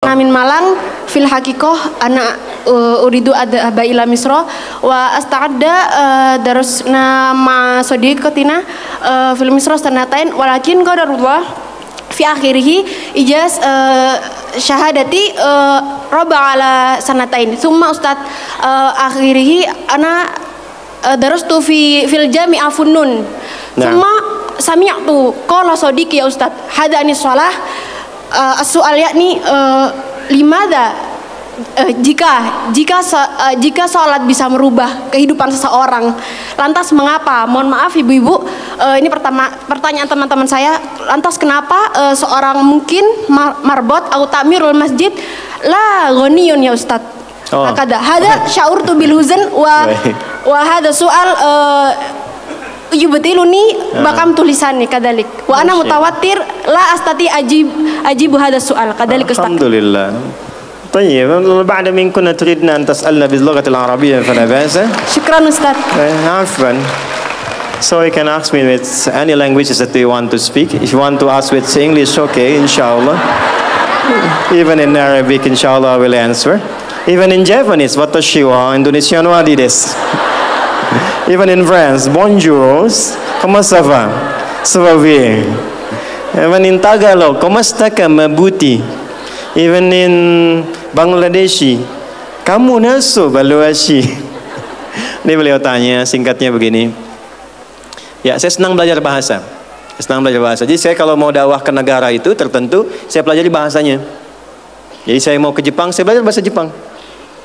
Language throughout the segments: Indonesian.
Min Malang fil haqiqah ana uridu adhaba ila Misra wa asta'adda darusna ma sadiqatina fil Misra sanatain walakin qadarullah fi akhirih ijaz syahadati raba ala sanatain summa ustad akhirih ana darastu fil jami'a funnun summa sami'tu qala sadiqi ya ustad hadani shalah as-soal yakni limada jika sholat bisa merubah kehidupan seseorang, lantas mengapa? Mohon maaf ibu-ibu, ini pertanyaan teman-teman saya. Lantas kenapa seorang mungkin marbot atau takmirul masjid la ghaniyun ya Ustaz? Hada sya'urtu bil huzn wa hada soal yubtiluni bakam tulisannya kadalik wa ana mutawatir la astati ajibu hada soal kadalik Ustaz. Alhamdulillah. طيب بعد من كنا تريدنا أن تسألنا باللغة العربية فلا بأس. شكرا أستاذ. عفوا. So you can ask me with any languages that you want to speak. If you want to ask with English, okay, inshallah. Even in Arabic, inshallah, I will answer. Even in Japanese, watashi wa Indonesian wa desu. Even in France, bonjour, comment ça va? Ça va bien. Even in Tagalog, comment está ka mabuti? Even in Bangladeshi, kamu naso baluashi. Ini beliau tanya, singkatnya begini. Ya, saya senang belajar bahasa. Jadi saya kalau mau dakwah ke negara itu tertentu, saya pelajari bahasanya. Jadi saya mau ke Jepang, saya belajar bahasa Jepang.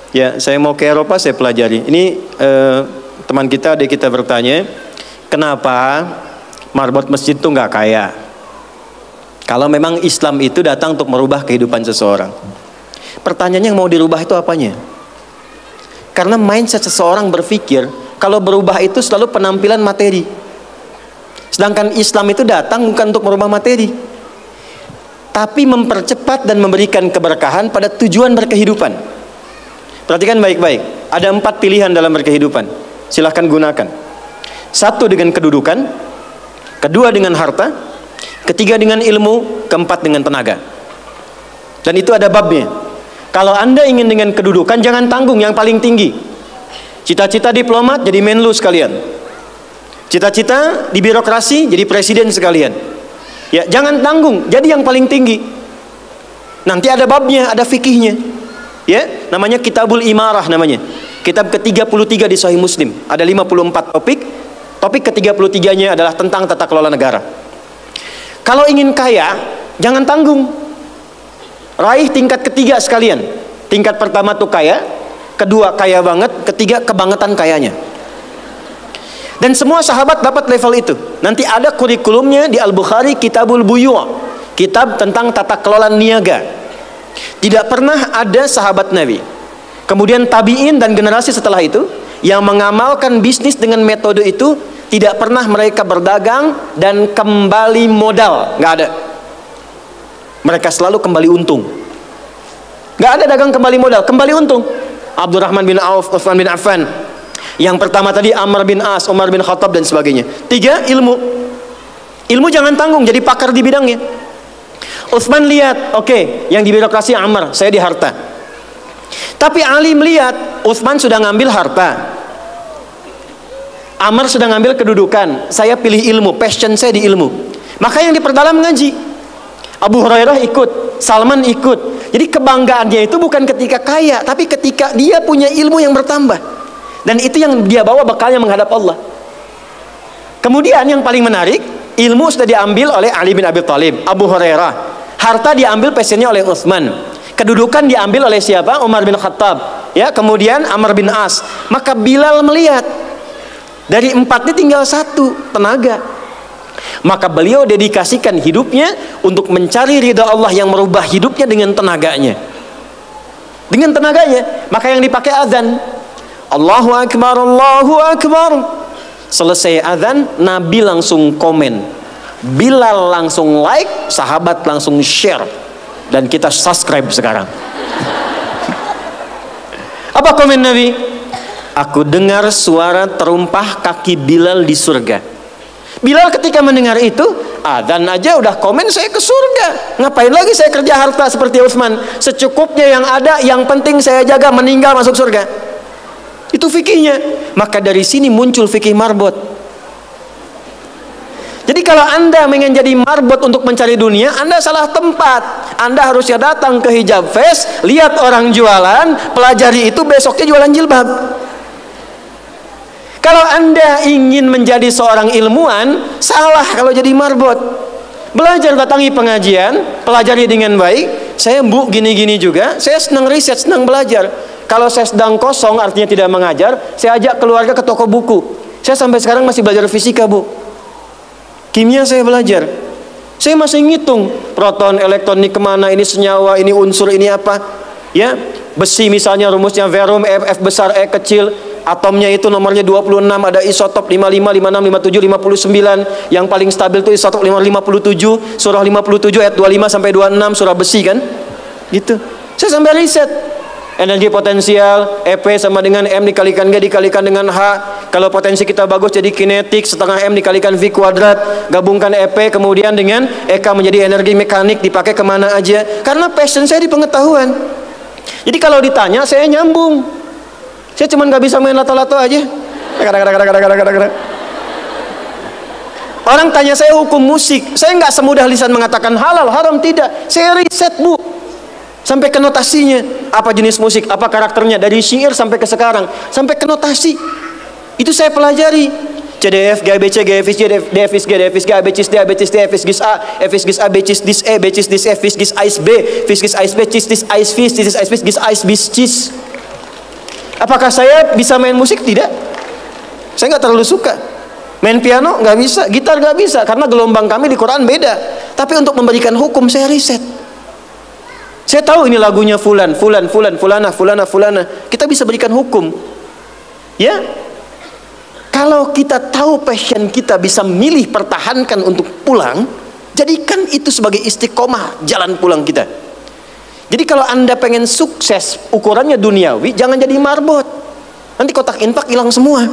Ya, saya mau ke Eropa, saya pelajari. Ini teman kita, adik kita bertanya, kenapa marbot masjid itu nggak kaya? Kalau memang Islam itu datang untuk merubah kehidupan seseorang. Pertanyaannya yang mau dirubah itu apanya? Karena mindset seseorang berpikir kalau berubah itu selalu penampilan materi. Sedangkan Islam itu datang bukan untuk merubah materi, tapi mempercepat dan memberikan keberkahan pada tujuan berkehidupan. Perhatikan baik-baik. Ada 4 pilihan dalam berkehidupan. Silahkan gunakan. 1 dengan kedudukan, 2 dengan harta, 3 dengan ilmu, 4 dengan tenaga. Dan itu ada babnya. Kalau Anda ingin dengan kedudukan, jangan tanggung yang paling tinggi. Cita-cita diplomat jadi menlu sekalian. Cita-cita di birokrasi jadi presiden sekalian. Ya, jangan tanggung, jadi yang paling tinggi. Nanti ada babnya, ada fikihnya. Ya, namanya Kitabul Imarah namanya. Kitab ke-33 di Sahih Muslim. Ada 54 topik. Topik ke-33-nya adalah tentang tata kelola negara. Kalau ingin kaya, jangan tanggung. Raih tingkat ketiga sekalian. Tingkat pertama tuh kaya, kedua kaya banget, ketiga kebangetan kayanya. Dan semua sahabat dapat level itu. Nanti ada kurikulumnya di Al-Bukhari, Kitabul Buyu', kitab tentang tata kelola niaga. Tidak pernah ada sahabat Nabi, kemudian tabi'in dan generasi setelah itu yang mengamalkan bisnis dengan metode itu. Tidak pernah mereka berdagang dan kembali modal, nggak ada. Mereka selalu kembali untung. Nggak ada dagang kembali modal, kembali untung. Abdurrahman bin Auf, Utsman bin Affan. Yang pertama tadi Amr bin As, Umar bin Khattab dan sebagainya. 3, ilmu. Ilmu jangan tanggung, jadi pakar di bidangnya. Utsman lihat, oke, yang di birokrasi Amr, saya di harta. Tapi Ali melihat, Utsman sudah ngambil harta, Amr sudah ngambil kedudukan, saya pilih ilmu, passion saya di ilmu. Maka yang diperdalam ngaji. Abu Hurairah ikut, Salman ikut. Jadi kebanggaannya itu bukan ketika kaya, tapi ketika dia punya ilmu yang bertambah. Dan itu yang dia bawa bekalnya menghadap Allah. Kemudian yang paling menarik, ilmu sudah diambil oleh Ali bin Abi Thalib, Abu Hurairah. Harta diambil passionnya oleh Utsman. Kedudukan diambil oleh siapa? Umar bin Khattab. Ya, kemudian Amr bin As. Maka Bilal melihat, dari 4 ini tinggal 1, tenaga. Maka beliau dedikasikan hidupnya untuk mencari ridha Allah yang merubah hidupnya dengan tenaganya. Dengan tenaganya. Maka yang dipakai azan. Allahu Akbar, Allahu Akbar. Selesai azan, Nabi langsung komen. Bilal langsung like, sahabat langsung share. Dan kita subscribe sekarang. Apa komen Nabi? Aku dengar suara terumpah kaki Bilal di surga. Bilal ketika mendengar itu Adzan aja udah komen saya ke surga. Ngapain lagi saya kerja harta seperti Utsman? Secukupnya yang ada, yang penting saya jaga, meninggal masuk surga. Itu fikihnya. Maka dari sini muncul fikih marbot. Jadi kalau Anda ingin jadi marbot untuk mencari dunia, Anda salah tempat. Anda harusnya datang ke Hijab Fest, lihat orang jualan, pelajari itu, besoknya jualan jilbab. Kalau Anda ingin menjadi seorang ilmuwan, salah kalau jadi marbot. Belajar, datangi pengajian, pelajari dengan baik. Saya Bu gini-gini juga, saya senang riset, senang belajar. Kalau saya sedang kosong, artinya tidak mengajar, saya ajak keluarga ke toko buku. Saya sampai sekarang masih belajar fisika, Bu. Kimia saya belajar. Saya masih ngitung proton, elektron, ini kemana, ini senyawa, ini unsur, ini apa. Ya, besi misalnya rumusnya verum, F besar, E kecil. Atomnya itu nomornya 26, ada isotop 55, 56, 57, 59. Yang paling stabil itu isotop 57, surah 57 ayat 25 sampai 26, surah besi kan? Gitu. Saya sampai riset. Energi potensial, EP sama dengan M dikalikan G dikalikan dengan H. Kalau potensi kita bagus jadi kinetik, setengah M dikalikan V kuadrat. Gabungkan EP kemudian dengan EK menjadi energi mekanik, dipakai kemana aja. Karena passion saya di pengetahuan. Jadi kalau ditanya saya nyambung. Saya cuma nggak bisa main lato-lato aja. Orang tanya saya hukum musik, saya nggak semudah lisan mengatakan halal, haram, tidak. Saya riset, Bu, sampai ke notasinya. Apa jenis musik, apa karakternya, dari syair sampai ke sekarang, sampai ke notasi. Itu saya pelajari. C D F G A B C G F I G D F I G D F I G A B C D A B C D F I G A F I G A B C D E B C D F I G A B F I G A B C D F I G A B C D. Apakah saya bisa main musik? Tidak. Saya nggak terlalu suka. Main piano nggak bisa, gitar nggak bisa, karena gelombang kami di Quran beda. Tapi untuk memberikan hukum saya riset. Saya tahu ini lagunya fulan, fulana. Kita bisa berikan hukum. Ya. Kalau kita tahu passion kita, bisa milih, pertahankan untuk pulang, jadikan itu sebagai istiqomah jalan pulang kita. Jadi kalau Anda pengen sukses, ukurannya duniawi, jangan jadi marbot. Nanti kotak infak hilang semua.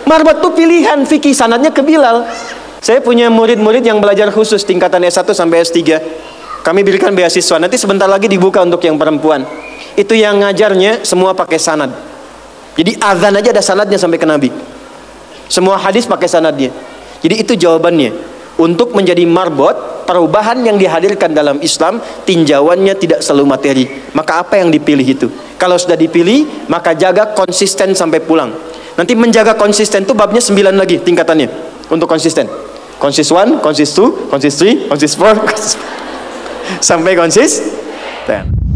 Marbot itu pilihan, fikih sanadnya ke Bilal. Saya punya murid-murid yang belajar khusus tingkatan S1 sampai S3. Kami berikan beasiswa, nanti sebentar lagi dibuka untuk yang perempuan. Itu yang ngajarnya semua pakai sanad. Jadi azan aja ada sanadnya sampai ke Nabi. Semua hadis pakai sanadnya. Jadi itu jawabannya. Untuk menjadi marbot, perubahan yang dihadirkan dalam Islam, tinjauannya tidak selalu materi. Maka apa yang dipilih itu? Kalau sudah dipilih, maka jaga konsisten sampai pulang. Nanti menjaga konsisten itu babnya 9 lagi tingkatannya. Untuk konsisten. Konsis 1, konsis 2, konsis 3, konsis 4, sampai konsis 10.